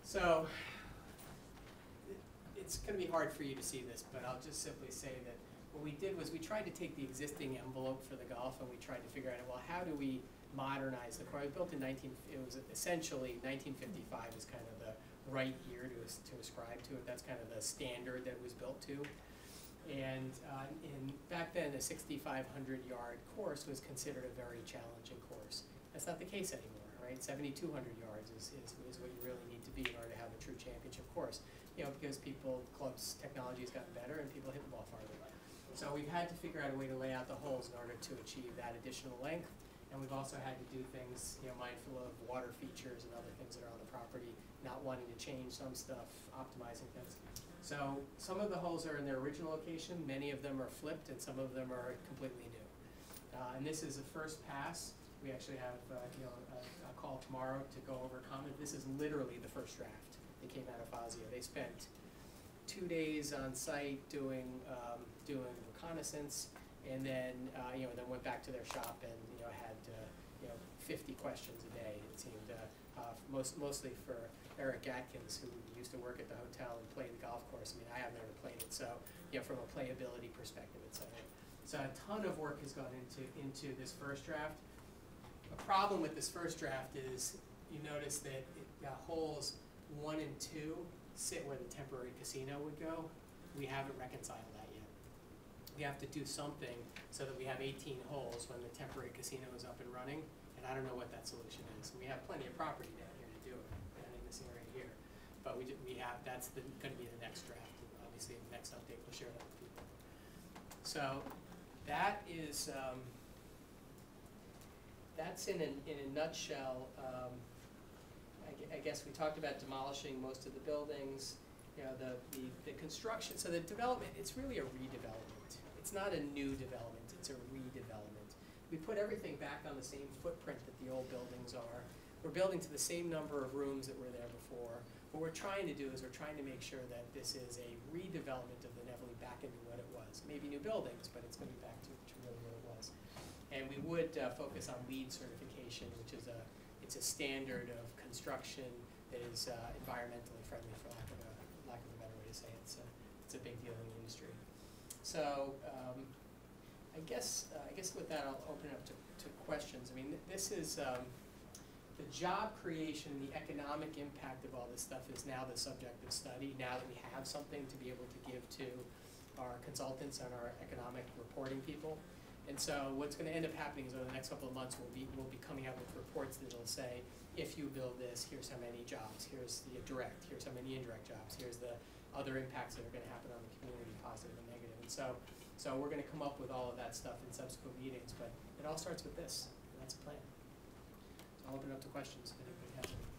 So it's going to be hard for you to see this, but I'll just simply say that what we did was we tried to take the existing envelope for the golf and we tried to figure out, well, how do we modernize the course? It was built in it was essentially 1955 is kind of the right year to ascribe to it. That's kind of the standard that it was built to. And back then, a 6,500-yard course was considered a very challenging course. That's not the case anymore, right? 7,200 yards is what you really need to be in order to have a true championship course. You know, because clubs, technology has gotten better and people hit the ball farther. So we've had to figure out a way to lay out the holes in order to achieve that additional length. And we've also had to do things, you know, mindful of water features and other things that are on the property, not wanting to change some stuff, optimizing things. So some of the holes are in their original location, many of them are flipped, and some of them are completely new. And this is the first pass. We actually have a call tomorrow to go over comment. This is literally the first draft that came out of Fazio. They spent 2 days on site doing reconnaissance, and then then went back to their shop and had 50 questions a day. It seemed mostly for Eric Atkins, who used to work at the hotel and play the golf course. I mean, I have never played it, so from a playability perspective, so a ton of work has gone into this first draft. A problem with this first draft is you notice that holes 1 and 2 sit where the temporary casino would go. We haven't reconciled that yet. We have to do something so that we have 18 holes when the temporary casino is up and running, and I don't know what that solution is. We have plenty of property down here to do it, and in this area here. But that's going to be the next draft, and obviously in the next update we'll share that with people. So that is, that's in a nutshell. I guess we talked about demolishing most of the buildings, the construction. So the development, it's really a redevelopment. It's not a new development, it's a redevelopment. We put everything back on the same footprint that the old buildings are. We're building to the same number of rooms that were there before. What we're trying to do is we're trying to make sure that this is a redevelopment of the Nevel back into what it was. Maybe new buildings, but it's going to be back to really what it was. And we would focus on LEED certification, which is it's a standard of construction that is environmentally friendly, for lack of a better way to say it. So it's a big deal in the industry. So I guess with that I'll open it up to questions. I mean, this is the job creation, the economic impact of all this stuff is now the subject of study. Now that we have something to be able to give to our consultants and our economic reporting people. And so what's going to end up happening is over the next couple of months we'll be coming out with reports that will say, if you build this, here's how many jobs, here's the direct, here's how many indirect jobs, here's the other impacts that are going to happen on the community, positive and negative. And so we're going to come up with all of that stuff in subsequent meetings, but it all starts with this, and that's a plan. So I'll open it up to questions if anybody has any.